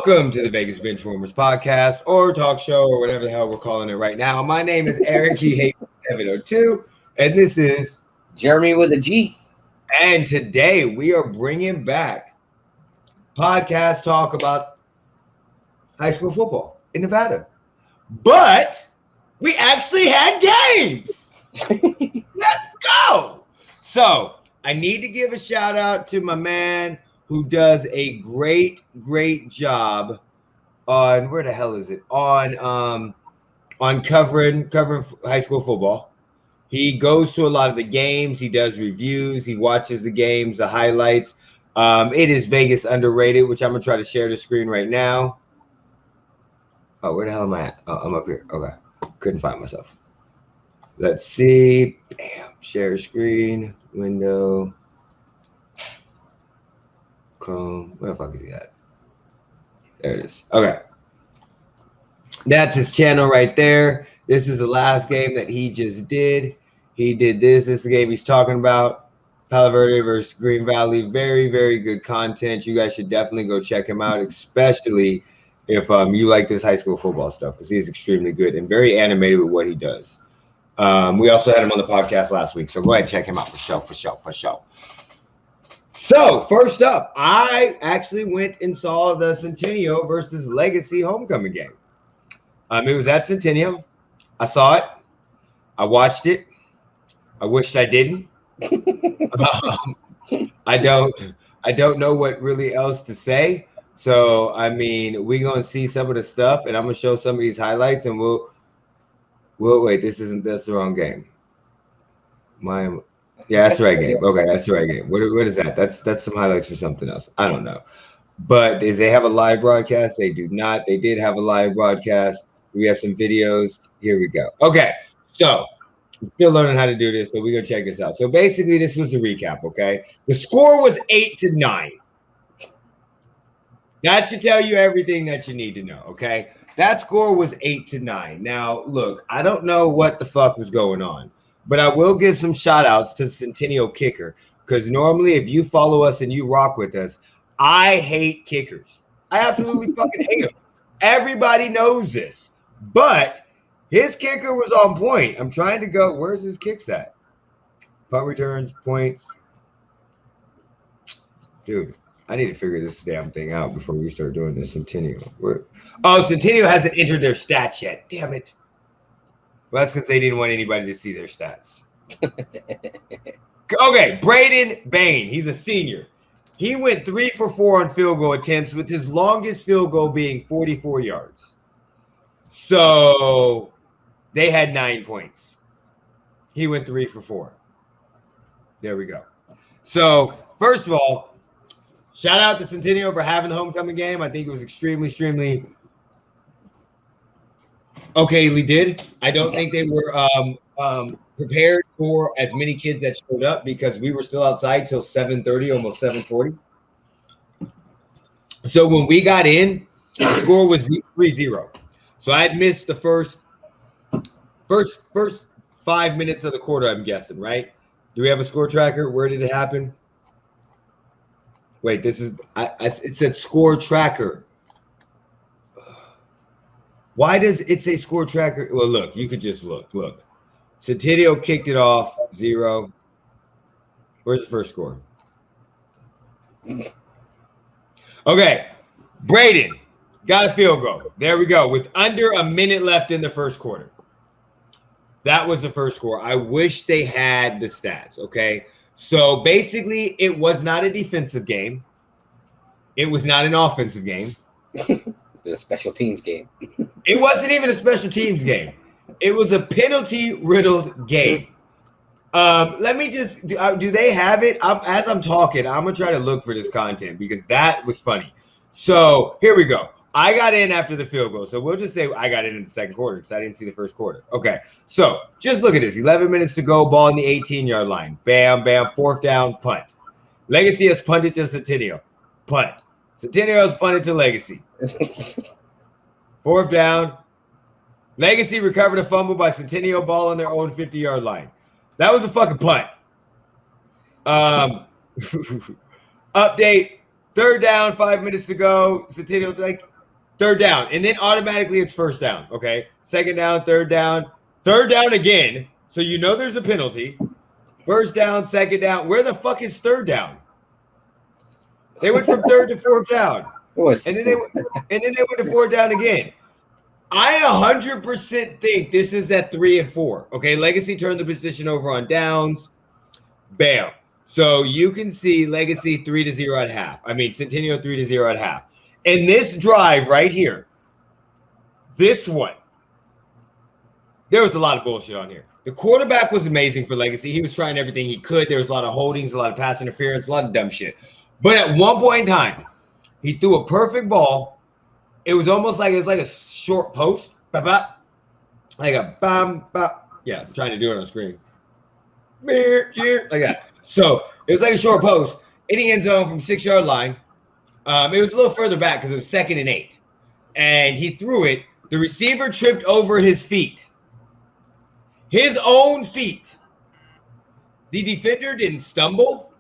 Welcome to the Vegas Benchwarmers podcast or talk show or whatever the hell we're calling it right now. My name is Eric. He hates 702, and this is Jeremy with a G. And today we are bringing back podcast talk about high school football in Nevada. But we actually had games. Let's go. So I need to give a shout out to my man who does a great job on where the hell is it? On covering high school football. He goes to a lot of the games, he does reviews, he watches the games, the highlights. It is Vegas Underrated, which I'm gonna try to share the screen right now. Oh, where the hell am I at? Oh, I'm up here. Okay. Couldn't find myself. Let's see. Bam. Share screen. Window. Chrome. Where the fuck is he at? There it is. Okay. That's his channel right there. This is the last game that he just did. He did this. This is the game he's talking about. Palo Verde versus Green Valley. Very good content. You guys should definitely go check him out, especially if you like this high school football stuff, because he is extremely good and very animated with what he does. We also had him on the podcast last week, so go ahead and check him out for sure. So first up, I actually went and saw the Centennial versus Legacy homecoming game. It was at Centennial. I saw it. I watched it. I wished I didn't. I don't know what really else to say. So I mean, we're gonna see some of the stuff, and I'm gonna show some of these highlights, and we'll wait. That's the wrong game. Yeah, that's the right game. Okay, that's the right game. What is that? That's some highlights for something else. I don't know. But does they have a live broadcast? They do not. They did have a live broadcast. We have some videos. Here we go. Okay, so we're still learning how to do this, so we're gonna check this out. So basically, this was the recap. Okay, the score was 8-9. That should tell you everything that you need to know. Okay, that score was 8-9. Now, look, I don't know what the fuck was going on, but I will give some shout outs to the Centennial kicker, because normally if you follow us and you rock with us, I hate kickers. I absolutely fucking hate them. Everybody knows this, but his kicker was on point. I'm trying to go, where's his kicks at? Punt returns, points. Dude, I need to figure this damn thing out before we start doing this Centennial. Centennial hasn't entered their stats yet. Damn it. Well, that's because they didn't want anybody to see their stats. Okay, Braden Bain. He's a senior. He went 3 for 4 on field goal attempts, with his longest field goal being 44 yards. So they had 9 points. He went 3 for 4. There we go. So first of all, shout out to Centennial for having the homecoming game. I think it was extremely okayly did. I don't think they were prepared for as many kids that showed up, because we were still outside till 7:30, almost 7:40. So when we got in, the score was 3-0. So I had missed the first 5 minutes of the quarter, I'm guessing, right? Do we have a score tracker? Where did it happen? Wait, it said score tracker. Why does it say score tracker? Well, look, you could just look. Centennial kicked it off, 0. Where's the first score? Okay, Braden got a field goal. There we go, with under a minute left in the first quarter. That was the first score. I wish they had the stats, okay? So basically, it was not a defensive game. It was not an offensive game. The special teams game. It wasn't even a special teams game. It was a penalty-riddled game. Let me just do they have it? As I'm talking, I'm going to try to look for this content, because that was funny. So here we go. I got in after the field goal. So we'll just say I got in the second quarter, because I didn't see the first quarter. Okay, so just look at this. 11 minutes to go, ball in the 18-yard line. Bam, 4th down, punt. Legacy has punted to Centennial. Punt. Centennial has punted to Legacy. 4th down. Legacy recovered a fumble by Centennial, ball on their own 50-yard line. That was a fucking punt. Update. 3rd down, 5 minutes to go. Centennial, like, third down, and then automatically it's first down. Okay, second down, third down again. So you know there's a penalty. First down, second down. Where the fuck is third down? They went from third to fourth down, and then they went to fourth down again. I 100% think this is at 3 and 4. Okay, Legacy turned the position over on downs. Bam. So you can see Legacy 3-0 at half. I mean, Centennial 3-0 at half. And this drive right here, this one, there was a lot of bullshit on here. The quarterback was amazing for Legacy. He was trying everything he could. There was a lot of holdings, a lot of pass interference, a lot of dumb shit. But at one point in time, he threw a perfect ball. It was almost like a short post. Like a bam, bam. Yeah, I'm trying to do it on the screen. Like that. So it was like a short post. In the end zone from 6-yard line. It was a little further back because it was 2nd and 8. And he threw it. The receiver tripped over his feet. His own feet. The defender didn't stumble.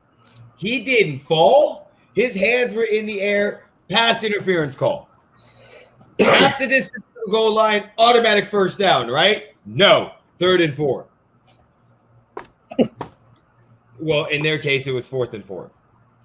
He didn't fall. His hands were in the air. Pass interference call. Half the distance to the goal line, automatic first down, right? No, 3rd and 4. Well, in their case, it was 4th and 4.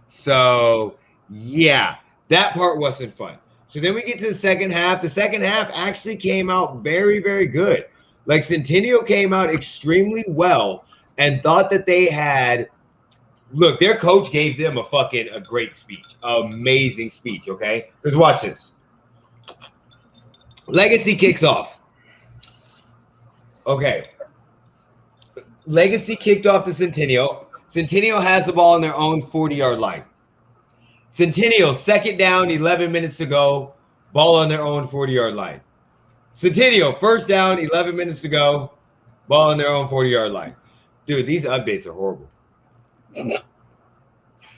So, yeah, that part wasn't fun. So then we get to the second half. The second half actually came out very, very good. Like Centennial came out extremely well and thought that they had – look, their coach gave them a great speech. Amazing speech, okay? Because watch this. Legacy kicks off. Okay. Legacy kicked off to Centennial. Centennial has the ball on their own 40-yard line. Centennial, 2nd down, 11 minutes to go. Ball on their own 40-yard line. Centennial, 1st down, 11 minutes to go. Ball on their own 40-yard line. Dude, these updates are horrible.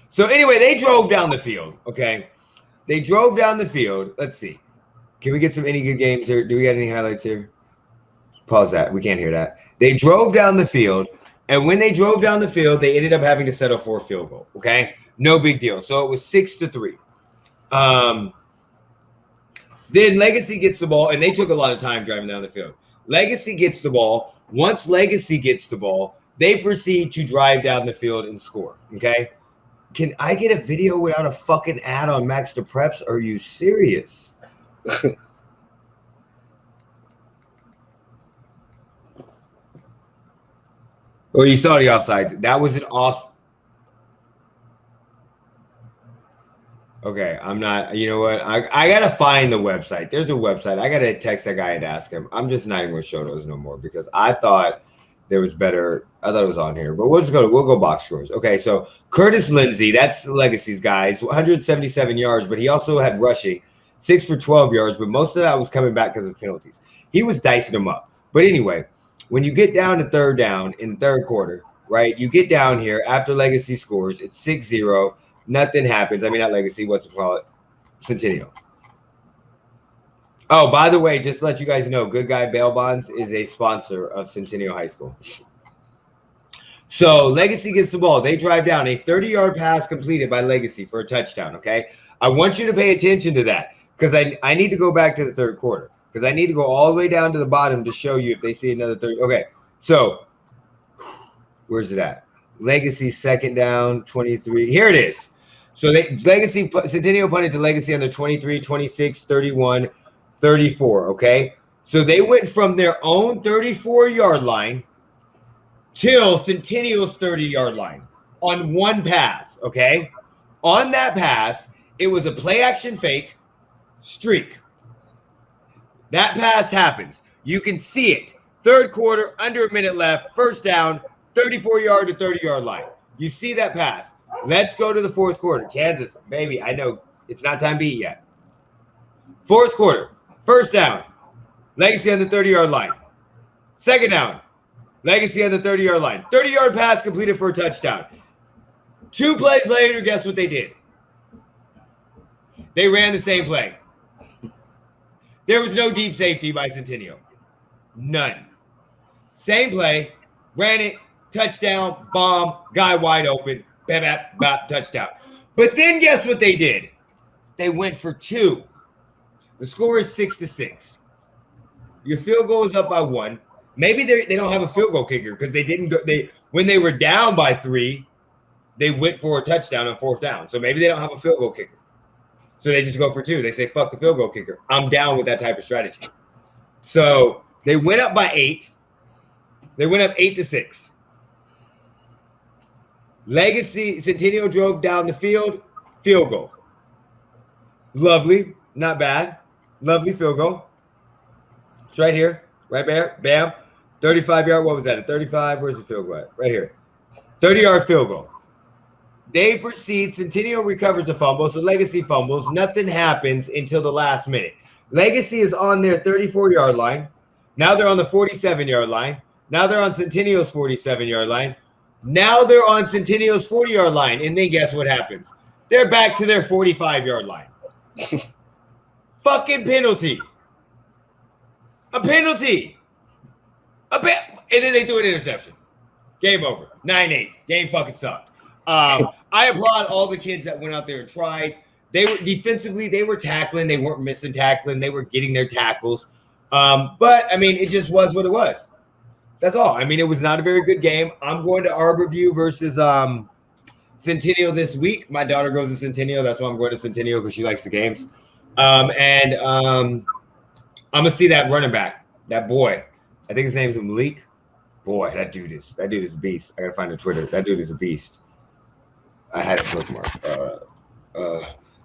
So anyway, they drove down the field, okay? They drove down the field. Let's see. Can we get any good games here? Do we got any highlights here? Pause that. We can't hear that. They drove down the field, and when they drove down the field, they ended up having to settle for a field goal, okay? No big deal. So it was 6-3. Then Legacy gets the ball, and they took a lot of time driving down the field. Legacy gets the ball. Once Legacy gets the ball, they proceed to drive down the field and score, okay? Can I get a video without a fucking ad on Max to Preps? Are you serious? Well, you saw the offsides. That was an off. Okay, I'm not. You know what? I gotta find the website. There's a website. I gotta text that guy and ask him. I'm just not even gonna show those no more because I thought there was better. I thought it was on here, but we'll go box scores. Okay, so Curtis Lindsey, that's Legacy's guys, 177 yards, but he also had rushing, 6 for 12 yards, but most of that was coming back because of penalties. He was dicing them up. But anyway, when you get down to 3rd down in the 3rd quarter, right? You get down here after Legacy scores. It's 6-0. Nothing happens. I mean, not Legacy. What's it called? Centennial. Oh, by the way, just to let you guys know, Good Guy Bail Bonds is a sponsor of Centennial High School. So Legacy gets the ball. They drive down. A 30-yard pass completed by Legacy for a touchdown, okay? I want you to pay attention to that because I need to go back to the 3rd quarter because I need to go all the way down to the bottom to show you if they see another 30. Okay, so where's it at? Legacy 2nd down, 23. Here it is. So Centennial punted to Legacy on the 23, 26, 31, 34, okay? So they went from their own 34-yard line till Centennial's 30-yard line on one pass, okay? On that pass, it was a play-action fake streak. That pass happens. You can see it. 3rd quarter, under a minute left, 1st down, 34-yard to 30-yard line. You see that pass. Let's go to the 4th quarter. Kansas, baby, I know it's not time to eat yet. 4th quarter, 1st down, Legacy on the 30-yard line. 2nd down, Legacy on the 30-yard line. 30-yard pass completed for a touchdown. 2 plays later, guess what they did? They ran the same play. There was no deep safety by Centennial. None. Same play, ran it, touchdown, bomb, guy wide open, bap, bap, bap, touchdown. But then guess what they did? They went for 2. The score is 6-6. Your field goal is up by 1. Maybe they don't have a field goal kicker because they didn't go. When they were down by 3, they went for a touchdown on 4th down. So maybe they don't have a field goal kicker. So they just go for 2. They say, fuck the field goal kicker. I'm down with that type of strategy. So they went up by 8. They went up 8-6. Legacy, Centennial drove down the field goal. Lovely, not bad. Lovely field goal. It's right here, right there, bam. 35-yard, what was that, a 35? Where's the field goal at? Right here. 30-yard field goal. They proceed, Centennial recovers the fumble, so Legacy fumbles. Nothing happens until the last minute. Legacy is on their 34-yard line. Now they're on the 47-yard line. Now they're on Centennial's 47-yard line. Now they're on Centennial's 40-yard line. And then guess what happens? They're back to their 45-yard line. Fucking penalty. A penalty. And then they do an interception. Game over. 9-8. Game fucking sucked. I applaud all the kids that went out there and tried. They were defensively, they were tackling. They weren't missing tackling. They were getting their tackles. But, I mean, it just was what it was. That's all. I mean, it was not a very good game. I'm going to Arborview versus Centennial this week. My daughter goes to Centennial. That's why I'm going to Centennial because she likes the games. I'm going to see that running back, that boy. I think his name's Malik. Boy, that dude is a beast. I got to find the Twitter. That dude is a beast. I had a bookmark.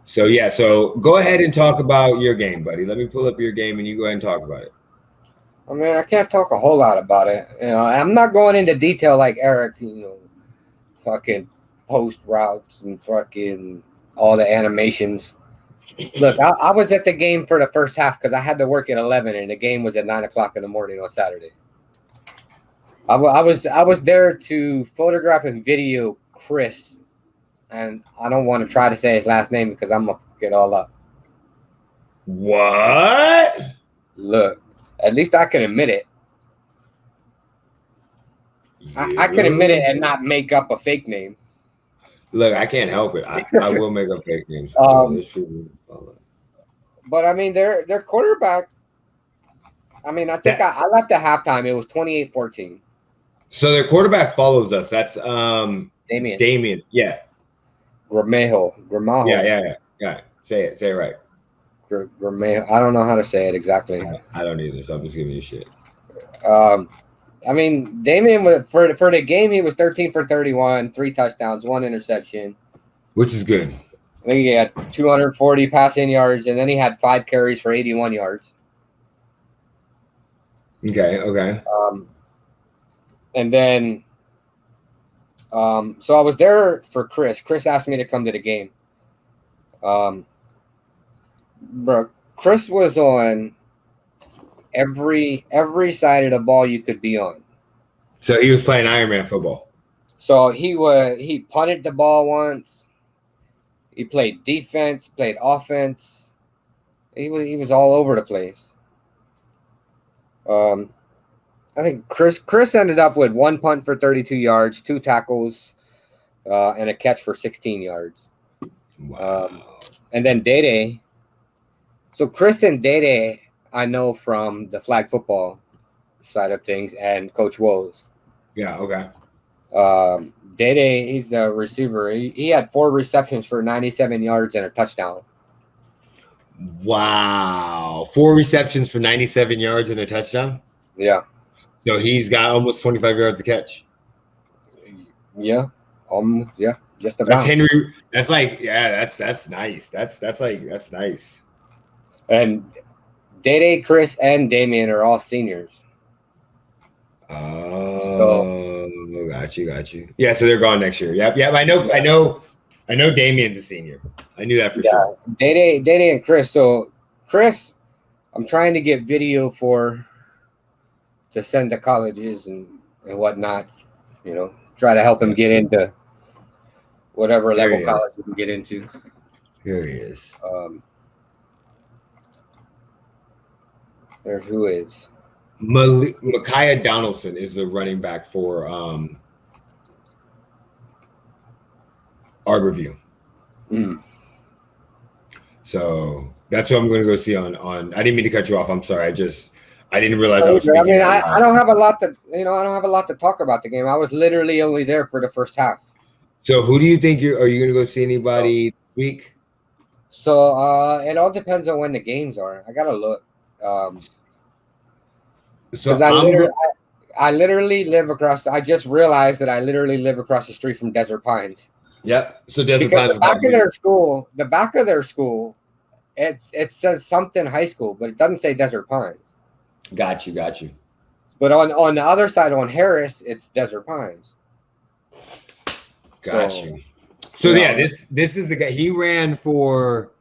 So go ahead and talk about your game, buddy. Let me pull up your game and you go ahead and talk about it. I mean, I can't talk a whole lot about it. You know, I'm not going into detail like Eric, fucking post routes and fucking all the animations. Look, I was at the game for the first half because I had to work at 11 and the game was at 9 o'clock in the morning on Saturday. I was there to photograph and video Chris, and I don't want to try to say his last name because I'm going to fuck it all up. What? Look. At least I can admit it. I can admit it and not make up a fake name. Look, I can't help it. I will make up fake names. But I mean, their quarterback. I mean, I think I left at halftime. It was 28-14. So their quarterback follows us. That's Damien. Damien. Yeah. Gramajo. Yeah. Say it right. I don't know how to say it exactly. I don't either, so I'm just giving you shit. I mean, Damien, for the game, he was 13 for 31, 3 touchdowns, 1 interception. Which is good. I think he had 240 passing yards, and then he had 5 carries for 81 yards. Okay. And then, so I was there for Chris. Chris asked me to come to the game. Bro, Chris was on every side of the ball you could be on. So he was playing Ironman football. So he punted the ball once. He played defense, played offense. He was all over the place. I think Chris ended up with 1 punt for 32 yards, 2 tackles, and a catch for 16 yards. Wow. And then Dede. So Chris and Dede, I know from the flag football side of things, and Coach Woes. Yeah, okay. Dede, he's a receiver. He had 4 receptions for 97 yards and a touchdown. Wow. 4 receptions for 97 yards and a touchdown? Yeah. So he's got almost 25 yards to catch. Yeah. Yeah. Just about. That's Henry. That's like, yeah, that's nice. That's nice. And Dede, Chris, and Damien are all seniors. Oh, got you. Yeah, so they're gone next year. Yep. I know Damien's a senior. I knew that for sure. Dede and Chris. So Chris, I'm trying to get video to send to colleges and whatnot. Try to help him get into whatever level college he can get into. Here he is. There's who is. Micaiah Donaldson is the running back for Arborview. Mm. So That's what I'm going to go see on. I didn't mean to cut you off. I'm sorry. I didn't realize I was I speaking. mean, I don't have a lot to, I don't have a lot to talk about the game. I was literally only there for the first half. So who do you think are you going to go see anybody this week? So it all depends on when the games are. I gotta look. So I literally live across. I just realized that I literally live across the street from Desert Pines. Yep. So Desert Because Pines. the back of their school, it says something high school, but it doesn't say Desert Pines. Got you. But on the other side, on Harris, it's Desert Pines. Got you. So yeah, this is the guy. He ran for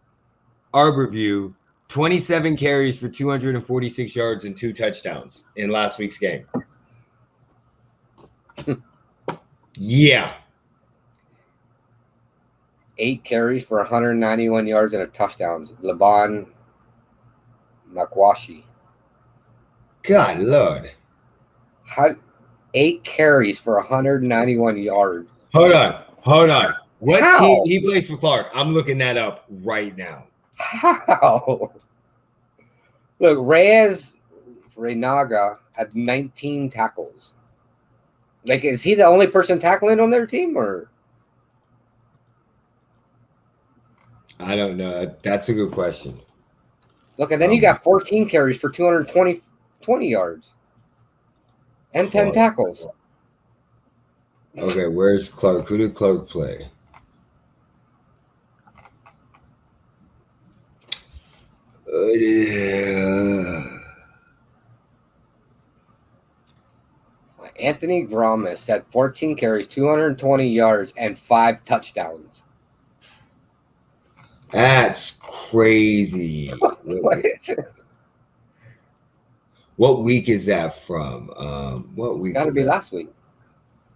Arborview, 27 carries for 246 yards and 2 touchdowns in last week's game. Yeah. 8 carries for 191 yards and a touchdown. Laban Makwashi. God Lord. 8 carries for 191 yards. Hold on. What How? team he plays for Clark? I'm looking that up right now. How? Look, Reynaga had 19 tackles. Like, is he the only person tackling on their team, or? I don't know. That's a good question. Look, and then you got 14 carries for 220 yards and 10 tackles. Okay, where's Clark? Who did Clark play? Anthony Gromas had 14 carries, 220 yards, and 5 touchdowns. That's crazy. What week is that from? What week? It's got to be last week.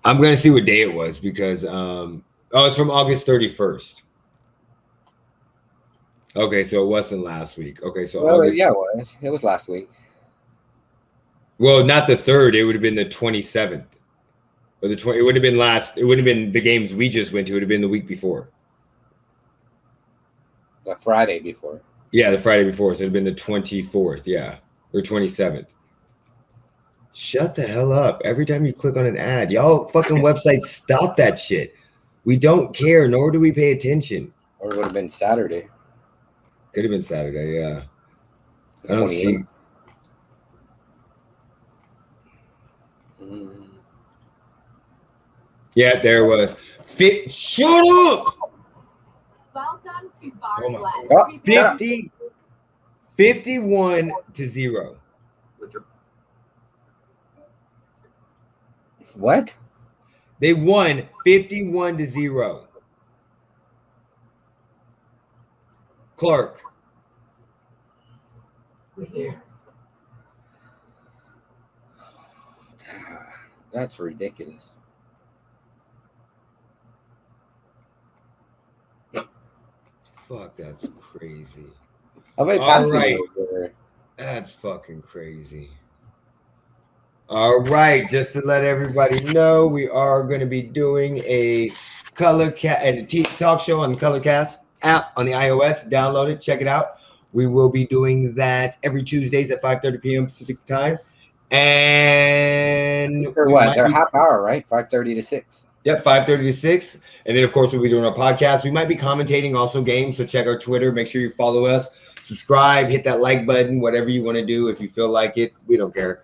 I'm going to see what day it was because it's from August 31st. Okay, so it wasn't last week. Okay, so August. Yeah, it was last week. Well, not the 3rd. It would have been the 27th. Or the 20. It would have been last. It would have been the games we just went to. It would have been the week before. The Friday before. Yeah, the Friday before. So it would have been the 24th. Yeah, or 27th. Shut the hell up. Every time you click on an ad, y'all fucking websites stop that shit. We don't care, nor do we pay attention. Or it would have been Saturday. Could have been Saturday, yeah. The I don't 28th. see. Yeah, there it was. Shut up! Welcome to Bar 51-0. What? They won 51-0. Clark. That's ridiculous. Fuck, that's crazy. How many All passes right. were there? That's fucking crazy. All right, just to let everybody know, we are going to be doing a talk show on the Colorcast app on the iOS. Download it, check it out. We will be doing that every Tuesdays at 5:30 p.m. Pacific time. And For what? They're half hour, right? 5:30 to 6. Yep, 5:30 to 6. And then, of course, we'll be doing our podcast. We might be commentating also games, so check our Twitter. Make sure you follow us. Subscribe, hit that like button, whatever you want to do. If you feel like it, we don't care.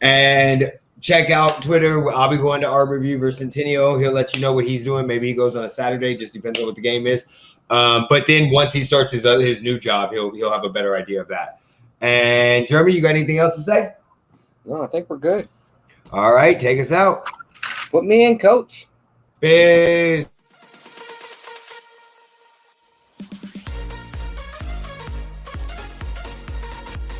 And check out Twitter. I'll be going to Arborview versus Centennial. He'll let you know what he's doing. Maybe he goes on a Saturday. Just depends on what the game is. But then once he starts his new job, he'll have a better idea of that. And Jeremy, you got anything else to say? No, I think we're good. All right, take us out. Put me in, coach. Peace.